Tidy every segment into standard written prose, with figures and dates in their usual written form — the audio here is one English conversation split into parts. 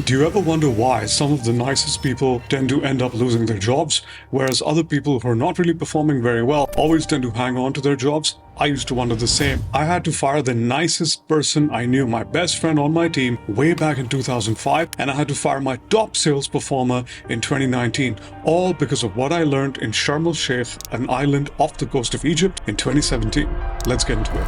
Do you ever wonder why some of the nicest people tend to end up losing their jobs, whereas other people who are not really performing very well always tend to hang on to their jobs? I used to wonder the same. I had to fire the nicest person I knew, my best friend on my team, way back in 2005, and I had to fire my top sales performer in 2019, all because of what I learned in Sharm el-Sheikh, an island off the coast of Egypt, in 2017. Let's get into it.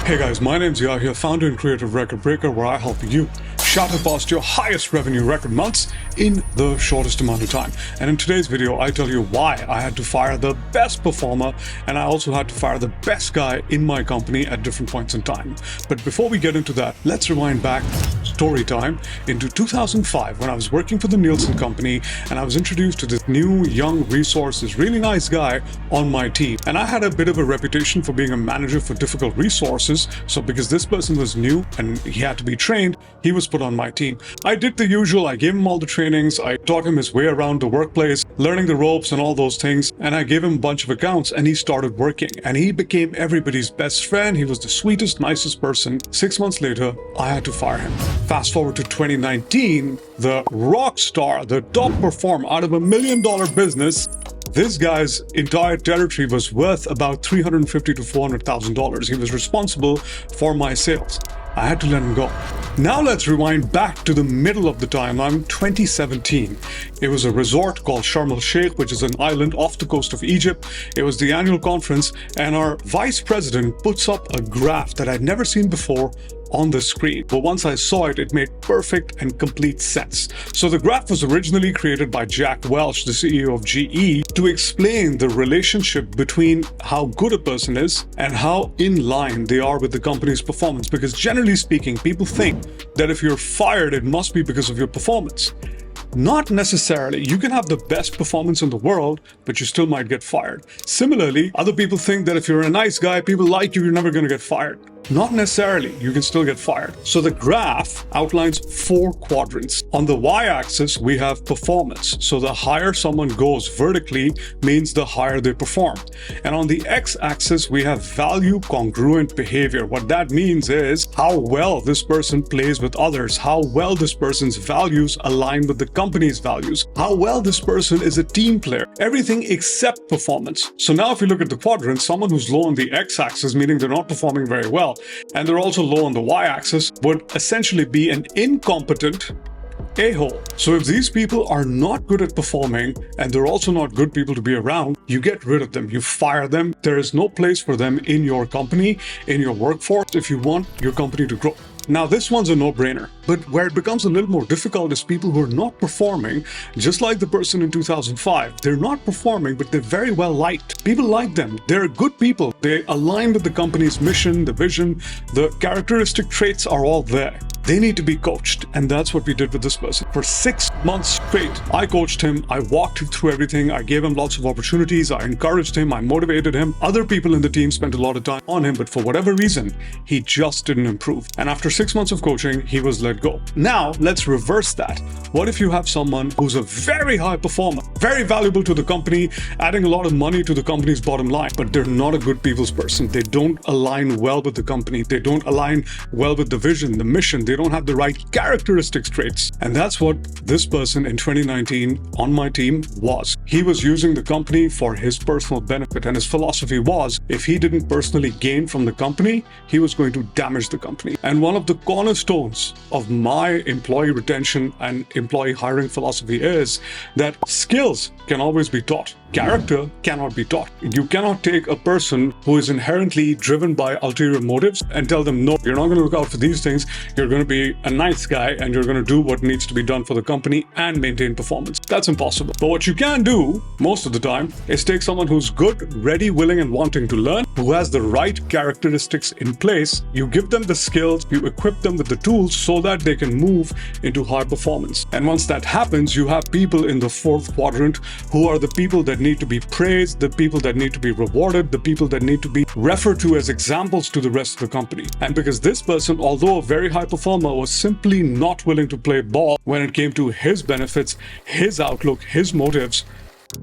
Hey guys, my name's Yahya, founder and creator of Record Breaker, where I help you shatter past your highest revenue record months in the shortest amount of time. And in today's video, I tell you why I had to fire the best performer, and I also had to fire the best guy in my company at different points in time. But before we get into that, let's rewind back, story time, into 2005 when I was working for the Nielsen company and I was introduced to this new young resource, this really nice guy on my team. And I had a bit of a reputation for being a manager for difficult resources. So because this person was new and he had to be trained, he was put on my team. I did the usual. I gave him all the trainings. I taught him his way around the workplace, learning the ropes and all those things. And I gave him a bunch of accounts and he started working and he became everybody's best friend. He was the sweetest, nicest person. 6 months later, I had to fire him. Fast forward to 2019, the rock star, the top performer out of $1 million business, this guy's entire territory was worth about $350,000 to $400,000. He was responsible for my sales. I had to let him go. Now let's rewind back to the middle of the timeline, 2017. It was a resort called Sharm el-Sheikh, which is an island off the coast of Egypt. It was the annual conference, and our vice president puts up a graph that I'd never seen before on the screen. But once I saw it, it made perfect and complete sense. So the graph was originally created by Jack Welch, the CEO of GE, to explain the relationship between how good a person is and how in line they are with the company's performance. Because generally speaking, people think that if you're fired, it must be because of your performance. Not necessarily. You can have the best performance in the world, but you still might get fired. Similarly, other people think that if you're a nice guy, people like you, you're never going to get fired. Not necessarily. You can still get fired. So the graph outlines 4 quadrants. On the y-axis, we have performance. So the higher someone goes vertically means the higher they perform. And on the x-axis, we have value congruent behavior. What that means is how well this person plays with others, how well this person's values align with the company's values, how well this person is a team player, everything except performance. So now if you look at the quadrant, someone who's low on the x-axis, meaning they're not performing very well, and they're also low on the y-axis, would essentially be an incompetent a-hole. So if these people are not good at performing and they're also not good people to be around, you get rid of them, you fire them. There is no place for them in your company, in your workforce, if you want your company to grow. Now, this one's a no-brainer, but where it becomes a little more difficult is people who are not performing, just like the person in 2005. They're not performing, but they're very well liked. People like them. They're good people. They align with the company's mission, the vision, the characteristic traits are all there. They need to be coached, and that's what we did with this person. For 6 months straight, I coached him, I walked him through everything, I gave him lots of opportunities, I encouraged him, I motivated him. Other people in the team spent a lot of time on him, but for whatever reason, he just didn't improve. And after 6 months of coaching, he was let go. Now, let's reverse that. What if you have someone who's a very high performer, very valuable to the company, adding a lot of money to the company's bottom line, but they're not a good people's person. They don't align well with the company. They don't align well with the vision, the mission. They don't have the right characteristics traits. And that's what this person in 2019 on my team was. He was using the company for his personal benefit, and his philosophy was if he didn't personally gain from the company, he was going to damage the company. And one of the cornerstones of my employee retention and employee hiring philosophy is that skills can always be taught. Character cannot be taught. You cannot take a person who is inherently driven by ulterior motives and tell them, no, you're not going to look out for these things. You're going to be a nice guy and you're going to do what needs to be done for the company and maintain performance. That's impossible. But what you can do most of the time is take someone who's good, ready, willing, and wanting to learn, who has the right characteristics in place. You give them the skills, you equip them with the tools so that they can move into high performance. And once that happens, you have people in the 4th quadrant who are the people that need to be praised, the people that need to be rewarded, the people that need to be referred to as examples to the rest of the company. And because this person, although a very high performer, was simply not willing to play ball when it came to his benefits, his outlook, his motives,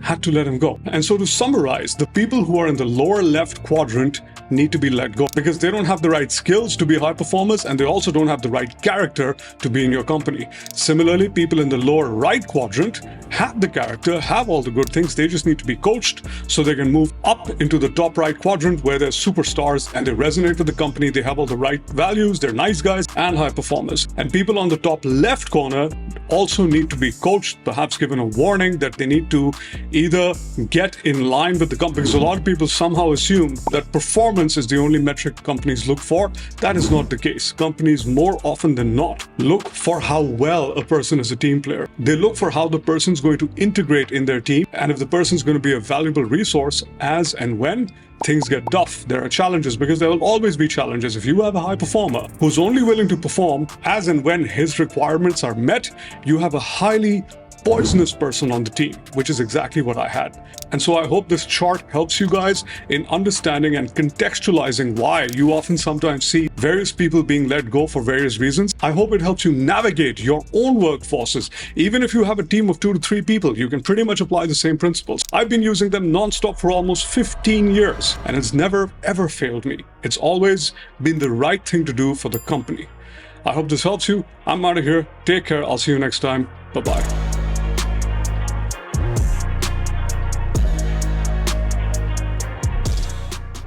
had to let him go. And so to summarize, the people who are in the lower left quadrant need to be let go because they don't have the right skills to be high performers, and they also don't have the right character to be in your company. Similarly, people in the lower right quadrant have the character, have all the good things. They just need to be coached so they can move up into the top right quadrant where they're superstars and they resonate with the company. They have all the right values, they're nice guys and high performers. And people on the top left corner also need to be coached, perhaps given a warning that they need to either get in line with the company. Because a lot of people somehow assume that performance is the only metric companies look for. That is not the case. Companies more often than not look for how well a person is a team player. They look for how the person's going to integrate in their team, and if the person's going to be a valuable resource as and when things get tough. There are challenges, because there will always be challenges. If you have a high performer who's only willing to perform as and when his requirements are met, you have a highly poisonous person on the team, which is exactly what I had. And so I hope this chart helps you guys in understanding and contextualizing why you often sometimes see various people being let go for various reasons. I hope it helps you navigate your own workforces. Even if you have a team of 2 to 3 people, you can pretty much apply the same principles. I've been using them non-stop for almost 15 years, and it's never ever failed me. It's always been the right thing to do for the company. I hope this helps you. I'm out of here. Take care. I'll see you next time. Bye-bye.